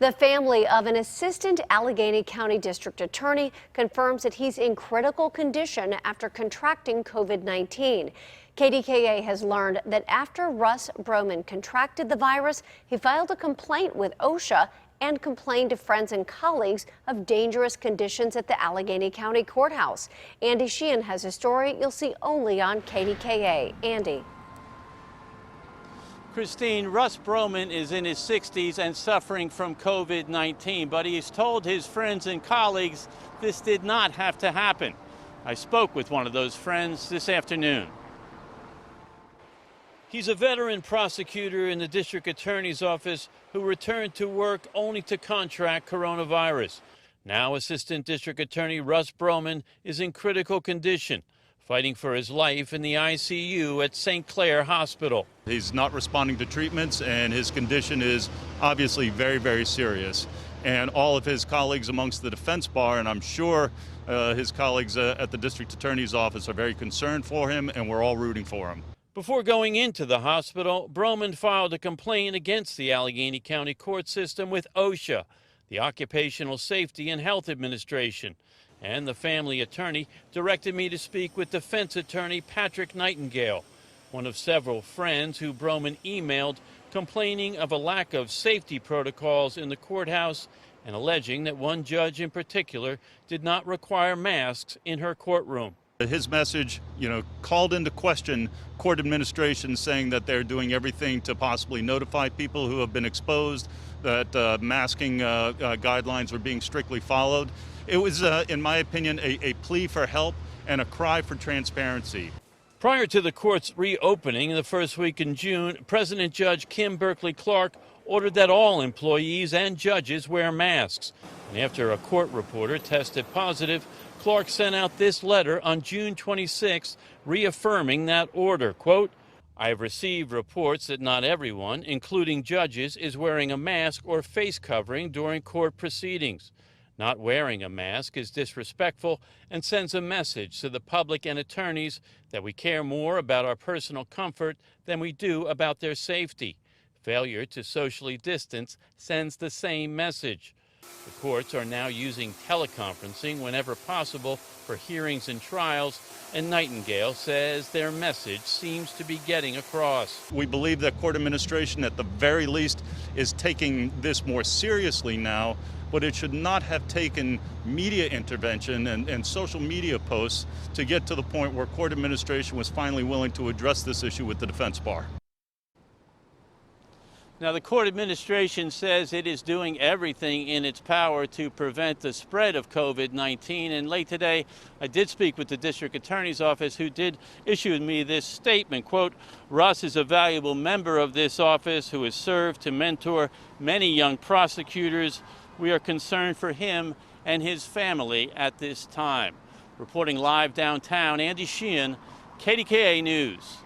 The family of an assistant Allegheny County District Attorney confirms that he's in critical condition after contracting COVID-19. KDKA has learned that after Russ Broman contracted the virus, he filed a complaint with OSHA and complained to friends and colleagues of dangerous conditions at the Allegheny County Courthouse. Andy Sheehan has a story you'll see only on KDKA. Andy. Christine, Russ Broman is in his 60s and suffering from COVID-19, but he's told his friends and colleagues this did not have to happen. I spoke with one of those friends this afternoon. He's a veteran prosecutor in the district attorney's office who returned to work only to contract coronavirus. Now Assistant District Attorney Russ Broman is in critical condition, fighting for his life in the ICU at St. Clair Hospital. He's not responding to treatments, and his condition is obviously very, very serious. And all of his colleagues amongst the defense bar, and I'm sure his colleagues at the district attorney's office, are very concerned for him, and we're all rooting for him. Before going into the hospital, Broman filed a complaint against the Allegheny County court system with OSHA, the Occupational Safety and Health Administration. And the family attorney directed me to speak with defense attorney Patrick Nightingale, one of several friends who Broman emailed complaining of a lack of safety protocols in the courthouse and alleging that one judge in particular did not require masks in her courtroom. His message, called into question court administration, saying that they're doing everything to possibly notify people who have been exposed, that masking guidelines were being strictly followed. It was, in my opinion, a plea for help and a cry for transparency. Prior to the court's reopening the first week in June, President Judge Kim Berkeley Clark ordered that all employees and judges wear masks. And after a court reporter tested positive, Clark sent out this letter on June 26, reaffirming that order. Quote, "I have received reports that not everyone, including judges, is wearing a mask or face covering during court proceedings. Not wearing a mask is disrespectful and sends a message to the public and attorneys that we care more about our personal comfort than we do about their safety. Failure to socially distance sends the same message." The courts are now using teleconferencing whenever possible for hearings and trials, and Nightingale says their message seems to be getting across. We believe that court administration, at the very least, is taking this more seriously now, but it should not have taken media intervention and social media posts to get to the point where court administration was finally willing to address this issue with the defense bar. Now, the court administration says it is doing everything in its power to prevent the spread of COVID-19. And late today, I did speak with the district attorney's office, who did issue me this statement. Quote, "Russ is a valuable member of this office who has served to mentor many young prosecutors. We are concerned for him and his family at this time." Reporting live downtown, Andy Sheehan, KDKA News.